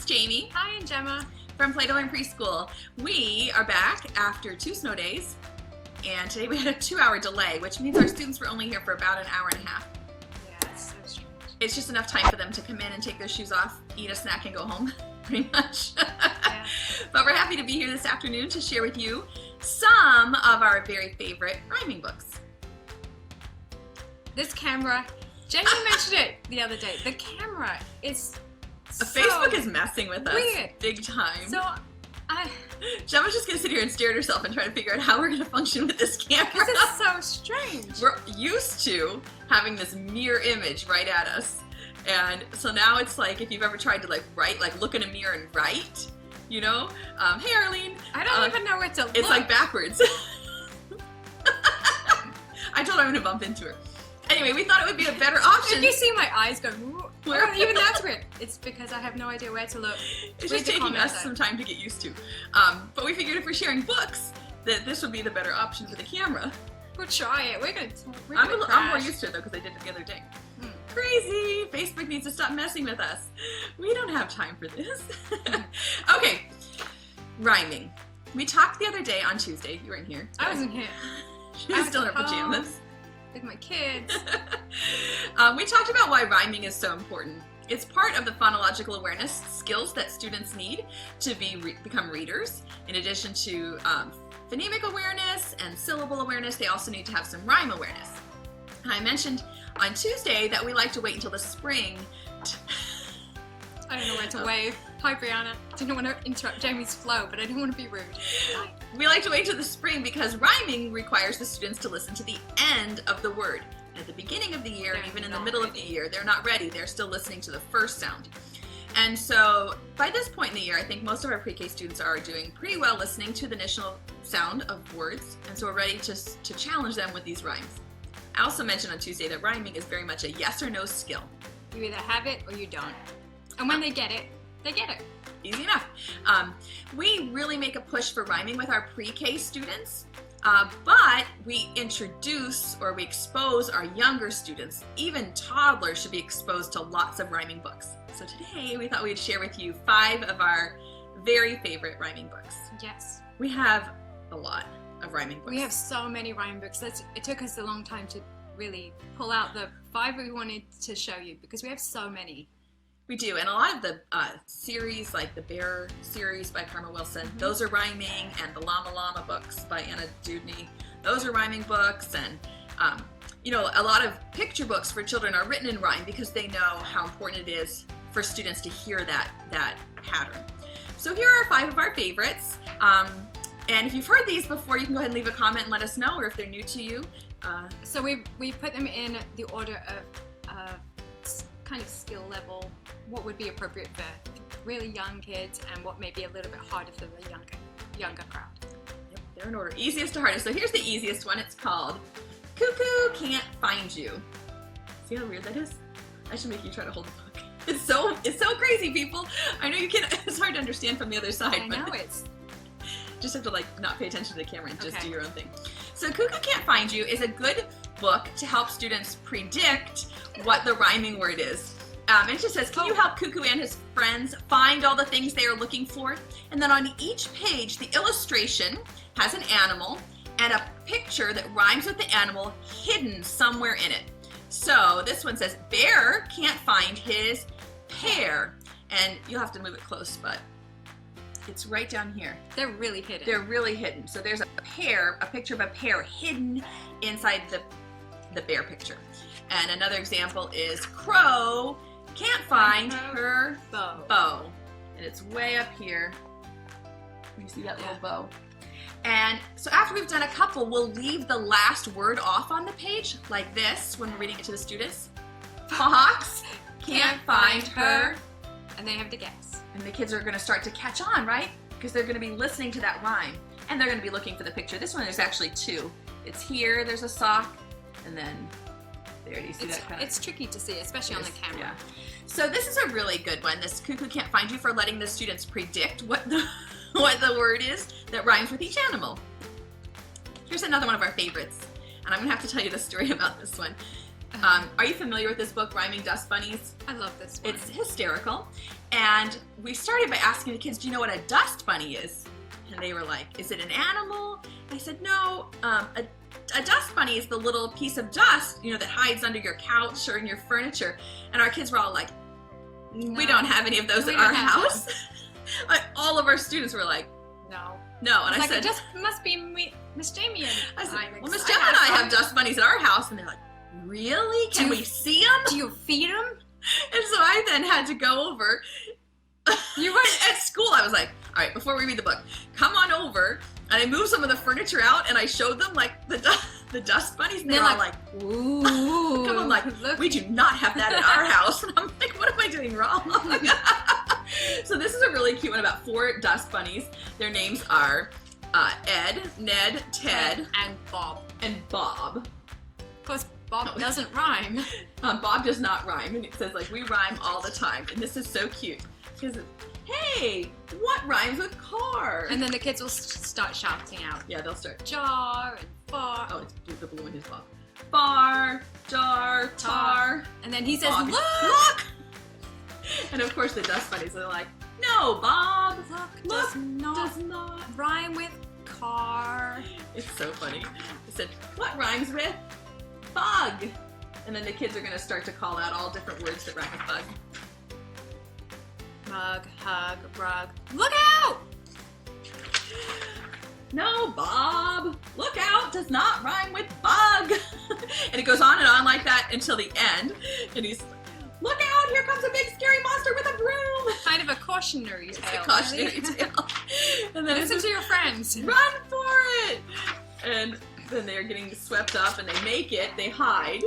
Jamie. Hi, I'm Gemma. From Play-Doh and Preschool. We are back after 2 snow days, and today we had a 2-hour delay, which means our students were only here for about an hour and a half. Yeah, it's so strange. It's just enough time for them to come in and take their shoes off, eat a snack, and go home, pretty much. Yeah. But we're happy to be here this afternoon to share with you some of our very favorite rhyming books. This camera, Jamie mentioned it the other day. The camera is Facebook is messing with us weird. Big time. So Gemma's just gonna sit here and stare at herself and try to figure out how we're gonna function with this camera. This is so strange. We're used to having this mirror image right at us, and so now it's like if you've ever tried to look in a mirror and write, you know. Hey Arlene. I don't even know where to look. It's like backwards. I told her I'm gonna bump into her. Anyway, we thought it would be a better option. If you see my eyes go, Where? even that's weird. It's because I have no idea where to look. It's just taking us some time to get used to. But we figured if we're sharing books, that this would be the better option for the camera. We'll try it. I'm more used to it though because I did it the other day. Crazy! Facebook needs to stop messing with us. We don't have time for this. Okay, rhyming. We talked the other day on Tuesday. You weren't here. I wasn't here. She was still in her pajamas. With my kids. We talked about why rhyming is so important. It's part of the phonological awareness skills that students need to become readers. In addition to phonemic awareness and syllable awareness, they also need to have some rhyme awareness. And I mentioned on Tuesday that we like to wait until the spring. I don't know where to wave. Hi, Brianna. Didn't want to interrupt Jamie's flow, but I didn't want to be rude. Hi. We like to wait till the spring because rhyming requires the students to listen to the end of the word. And at the beginning of the year, and even in the middle of the year, they're not ready. They're still listening to the first sound. And so by this point in the year, I think most of our pre-K students are doing pretty well listening to the initial sound of words. And so we're ready to challenge them with these rhymes. I also mentioned on Tuesday that rhyming is very much a yes or no skill. You either have it or you don't. And when they get it, they get it. Easy enough. We really make a push for rhyming with our pre-K students, but we introduce or we expose our younger students. Even toddlers should be exposed to lots of rhyming books. So today we thought we'd share with you 5 of our very favorite rhyming books. Yes. We have a lot of rhyming books. We have so many rhyme books. It took us a long time to really pull out the 5 we wanted to show you because we have so many. We do, and a lot of the series, like the Bear series by Karma Wilson, those are rhyming, and the Llama books by Anna Dewdney, those are rhyming books, and you know, a lot of picture books for children are written in rhyme because they know how important it is for students to hear that pattern. So here are 5 of our favorites, and if you've heard these before, you can go ahead and leave a comment and let us know, or if they're new to you. So we put them in the order of kind of skill level, what would be appropriate for really young kids and what may be a little bit harder for the younger crowd. Yep, they're in order, easiest to hardest. So here's the easiest one. It's called Cuckoo Can't Find You. See how weird that is? I should make you try to hold the book. It's so crazy, people. I know you can't. It's hard to understand from the other side. I know it's. Just have to not pay attention to the camera and just do your own thing. So Cuckoo Can't Find You is a good book to help students predict what the rhyming word is. It just says, can you help Cuckoo and his friends find all the things they are looking for? And then on each page, the illustration has an animal and a picture that rhymes with the animal hidden somewhere in it. So this one says, Bear can't find his pear. And you'll have to move it close, but it's right down here. They're really hidden. They're really hidden. So there's a picture of a pear hidden inside the bear picture. And another example is Crow can't find her bow. And it's way up here. You see that little bow? And so after we've done a couple, we'll leave the last word off on the page, like this, when we're reading it to the students. Fox can't find her. And they have to guess. And the kids are going to start to catch on, right? Because they're going to be listening to that rhyme. And they're going to be looking for the picture. This one, there's actually 2. It's here, there's a sock, and then there. Do you see that? It's tricky to see, especially on the camera. Yeah. So this is a really good one. This Cuckoo Can't Find You, for letting the students predict what the word is that rhymes with each animal. Here's another one of our favorites. And I'm going to have to tell you the story about this one. Are you familiar with this book, Rhyming Dust Bunnies? I love this one. It's hysterical. And we started by asking the kids, do you know what a dust bunny is? And they were like, is it an animal? I said, no, a dust bunny is the little piece of dust, that hides under your couch or in your furniture. And our kids were all like, we don't have any of those at our house. All of our students were like, no. And I said, it just must be Miss Jamie and I said, well, Miss Gemma and I have dust bunnies at our house. And they're like, really? Can we see them? Do you feed them? And so I then had to go over. You were at school. I was like, all right, before we read the book, come on over. And I moved some of the furniture out and I showed them like the dust bunnies. And they're all like, ooh. Come on, like, we do not have that at our house. And I'm like, what am I doing wrong? So this is a really cute one about 4 dust bunnies. Their names are Ed, Ned, Ted, and Bob. Of course, Bob doesn't rhyme. Bob does not rhyme, and it says like we rhyme all the time, and this is so cute because, hey, what rhymes with car? And then the kids will start shouting out. Yeah, they'll start jar and bar. Oh, it's the blue in his Bob. Bar, jar, tar. And then he says, Bob, look. And of course the dust bunnies are like, no, Bob, look does not rhyme with car. It's so funny. I said, what rhymes with bug? And then the kids are going to start to call out all different words that rhyme with bug. Mug, hug, rug. Look out! No, Bob, look out does not rhyme with bug. And it goes on and on like that until the end. And he's, look out, here comes a big scary monster with a broom. Kind of a cautionary tale. It's a cautionary tale. And then listen to your friends. Run for it. And then they're getting swept up and they make it, they hide.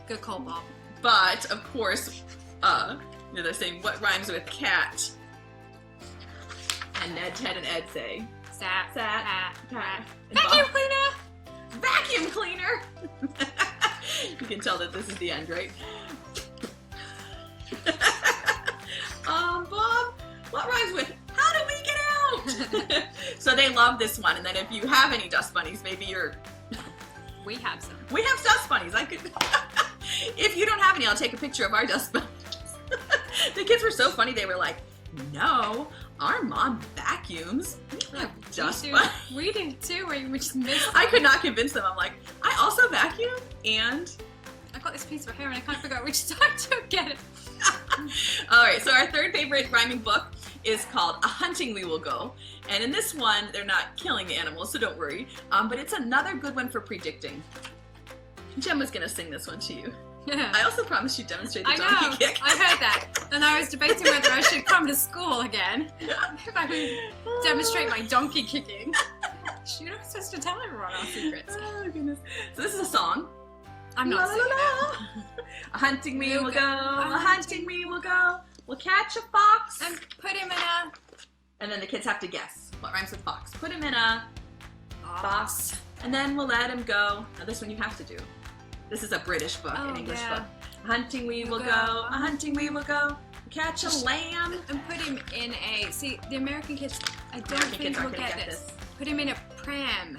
Good call, Bob. But, of course, they're saying, what rhymes with cat? And Ned, Ted, and Ed say, Sat, cat. Vacuum cleaner! Vacuum cleaner! You can tell that this is the end, right? Bob, what rhymes with, how do we get out? So they love this one, and then if you have any dust bunnies, maybe you're... We have some. We have dust bunnies. I could... If you don't have any, I'll take a picture of our dust bunnies. The kids were so funny, they were like, no, our mom vacuums. We have dust bunnies. We do too, we just missed I could not convince them. I'm like, I also vacuum, and... I've got this piece of hair and I can't figure out which side to get it. Alright, so our third favorite rhyming book is called A Hunting We Will Go. And in this one, they're not killing the animals, so don't worry. But it's another good one for predicting. Gemma's going to sing this one to you. Yeah. I also promised you'd demonstrate the I donkey know, kick. I heard that. And I was debating whether I should come to school again. If I could demonstrate my donkey kicking. You're not supposed to tell everyone our secrets. Oh, goodness. So this is a song. I'm not singing it. A hunting we will go, a hunting we will go. We'll catch a fox. And put him in a... And then the kids have to guess what rhymes with fox. Put him in a box. And then we'll let him go. Now this one you have to do. This is a British book, an English book. A hunting we will go, a hunting we will go. Catch a lamb. And put him in a... See, the American kids, I don't think will get this. Put him in a pram.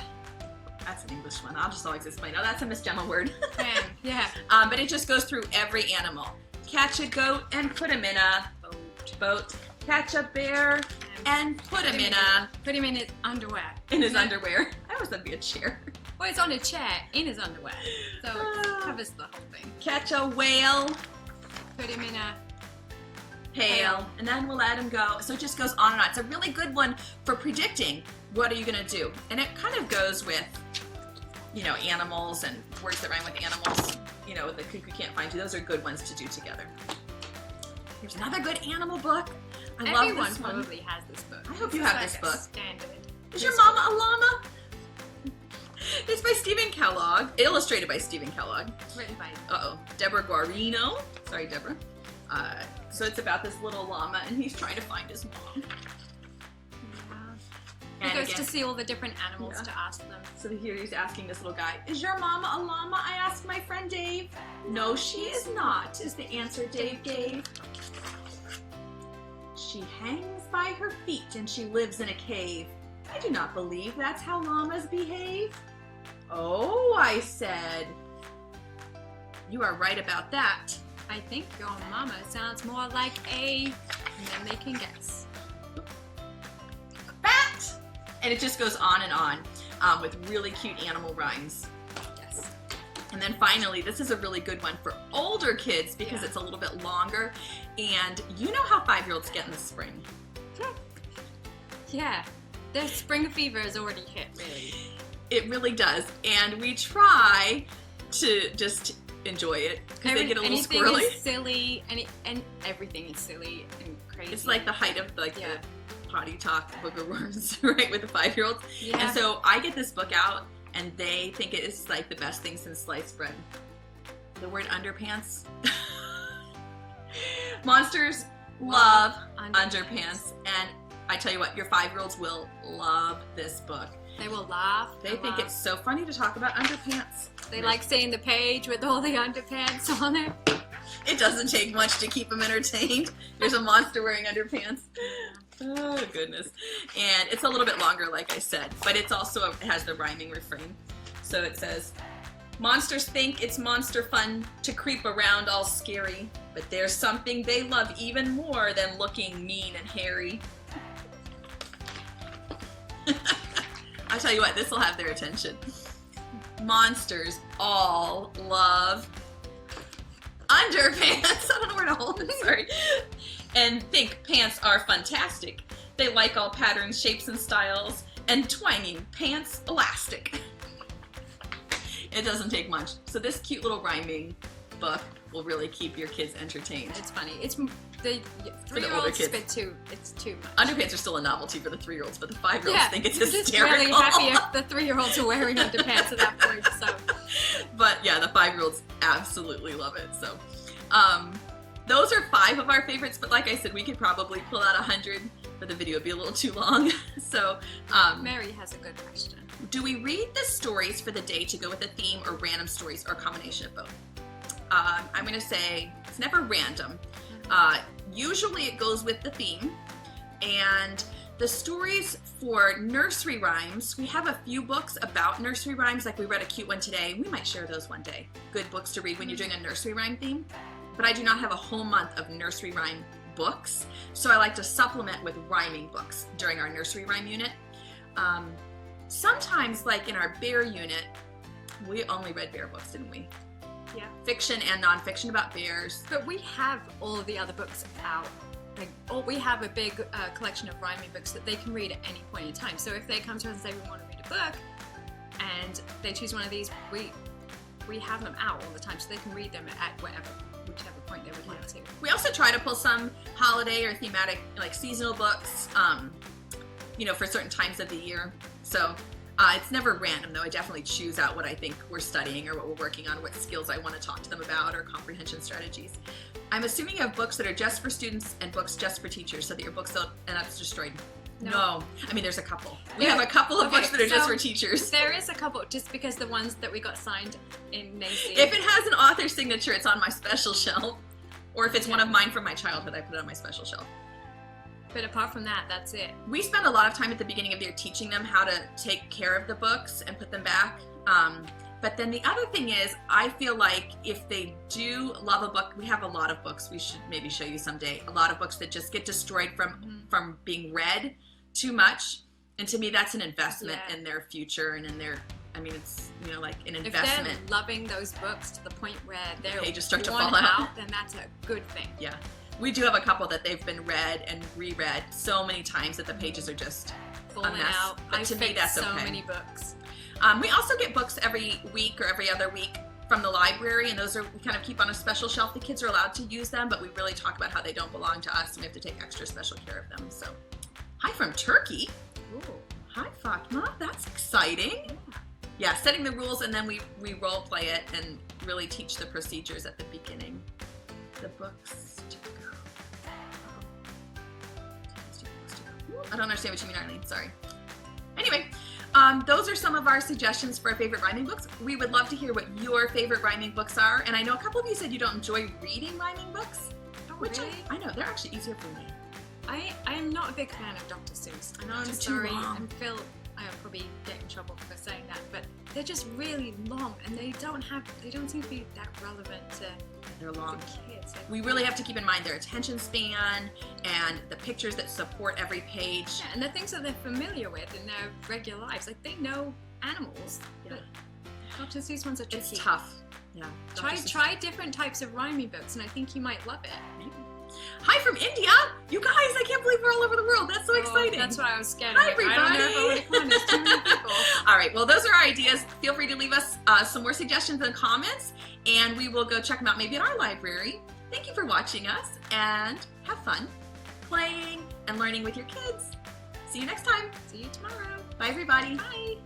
That's an English one. I'll just always explain. Oh, that's a Miss Gemma word. Pram, yeah. But it just goes through every animal. Catch a goat and put him in a boat. Catch a bear and put him in a... Put him in his underwear. In his underwear. I always thought it'd be a chair. Well, it's on a chair in his underwear. So it covers the whole thing. Catch a whale. Put him in a... pail. And then we'll let him go. So it just goes on and on. It's a really good one for predicting what are you going to do. And it kind of goes with, animals and words that rhyme with animals. The Cuckoo Can't Find You. Those are good ones to do together. Here's another good animal book. I love Everyone this one. probably has this book. I hope you have this book. Standard. Is your mama a llama? It's by Stephen Kellogg, illustrated by Stephen Kellogg. Written by Deborah Guarino. Sorry, Deborah. So it's about this little llama, and he's trying to find his mom. He goes to see all the different animals to ask them. So here he's asking this little guy, is your mama a llama? I asked my friend Dave. No, she is not, is the answer Dave gave. She hangs by her feet and she lives in a cave. I do not believe that's how llamas behave. Oh, I said. You are right about that. I think your mama sounds more like a, and then they can guess. Bat! And it just goes on and on with really cute animal rhymes. Yes. And then finally, this is a really good one for older kids because it's a little bit longer. And you know how 5-year-olds get in the spring. Yeah. The spring fever has already hit, really. It really does. And we try to just enjoy it because they get a little anything squirrely. Is silly, and everything is silly and crazy. It's like the height of the potty talk booger worms, right, with the 5-year-olds. Yeah. And so I get this book out, and they think it is like the best thing since sliced bread. The word underpants. Monsters love underpants, and I tell you what, your 5-year-olds will love this book. They will laugh. They think it's so funny to talk about underpants. They like seeing the page with all the underpants on it. It doesn't take much to keep them entertained. There's a monster wearing underpants. Oh, goodness. And it's a little bit longer, like I said, but it's also, it has the rhyming refrain. So it says, monsters think it's monster fun to creep around all scary, but there's something they love even more than looking mean and hairy. I'll tell you what, this will have their attention. Monsters all love underpants. I don't know where to hold it, sorry. And think pants are fantastic. They like all patterns, shapes, and styles, and twanging pants elastic. It doesn't take much. So this cute little rhyming book will really keep your kids entertained. It's funny. It's the 3-year-olds bit too. It's too much. Underpants are still a novelty for the 3-year-olds, but the 5-year-olds think it's hysterical. Just really happy if the 3-year-olds are wearing underpants at that point. So, but yeah, the 5-year-olds absolutely love it. So, those are 5 of our favorites. But like I said, we could probably pull out 100, but the video would be a little too long. So, Mary has a good question. Do we read the stories for the day to go with a theme, or random stories, or a combination of both? I'm going to say it's never random. Usually it goes with the theme. And the stories for nursery rhymes, we have a few books about nursery rhymes. Like we read a cute one today. We might share those one day. Good books to read when you're doing a nursery rhyme theme. But I do not have a whole month of nursery rhyme books. So I like to supplement with rhyming books during our nursery rhyme unit. Sometimes, like in our bear unit, we only read bear books, didn't we? Yeah. Fiction and nonfiction about bears. But we have all of the other books out. We have a big collection of rhyming books that they can read at any point in time. So if they come to us and say we want to read a book, and they choose one of these, we have them out all the time, so they can read them at whichever point they would like to. We also try to pull some holiday or thematic, like seasonal books, for certain times of the year. So it's never random, though. I definitely choose out what I think we're studying or what we're working on, what skills I want to talk to them about, or comprehension strategies. I'm assuming you have books that are just for students and books just for teachers, so that your books don't end up destroyed. No. I mean, there's a couple. We have a couple of books that are just for teachers. There is a couple, just because the ones that we got signed in Macy. If it has an author signature, it's on my special shelf. Or if it's one of mine from my childhood, I put it on my special shelf. But apart from that, that's it. We spend a lot of time at the beginning of the year teaching them how to take care of the books and put them back. But then the other thing is, I feel like if they do love a book, we have a lot of books, we should maybe show you someday, a lot of books that just get destroyed from being read too much. And to me, that's an investment in their future and in their, it's, like an investment. If they're loving those books to the point where they're pages start to fall out, out, then that's a good thing. Yeah. We do have a couple that they've been read and reread so many times that the pages are just falling out. But to me, that's so okay. many books. We also get books every week or every other week from the library, and those we kind of keep on a special shelf. The kids are allowed to use them, but we really talk about how they don't belong to us, and we have to take extra special care of them. So, hi from Turkey. Ooh. Hi, Fatma. That's exciting. Yeah, setting the rules, and then we role play it and really teach the procedures at the beginning. The books to go. I don't understand what you mean, Arlene. Sorry. Anyway, those are some of our suggestions for our favorite rhyming books. We would love to hear what your favorite rhyming books are. And I know a couple of you said you don't enjoy reading rhyming books. Oh, which really? I know, they're actually easier for me. I am not a big fan of Dr. Seuss. I know, I'm it's sorry. too long. I'll probably get in trouble for saying that, but they're just really long, and they don't seem to be that relevant to They're long. the kids. We really have to keep in mind their attention span and the pictures that support every page. Yeah, and the things that they're familiar with in their regular lives. Like, they know animals. Yeah. But Dr. Seuss ones are tricky. It's tough. Yeah. Try different types of rhyming books, and I think you might love it. Maybe. Hi from India! You guys, I can't believe we're all over the world. That's so exciting. That's why I was scared. Hi, I don't know if I want to come on. There's too many people. All right, well, those are our ideas. Feel free to leave us some more suggestions in the comments, and we will go check them out maybe at our library. Thank you for watching us, and have fun playing and learning with your kids. See you next time. See you tomorrow. Bye, everybody. Bye.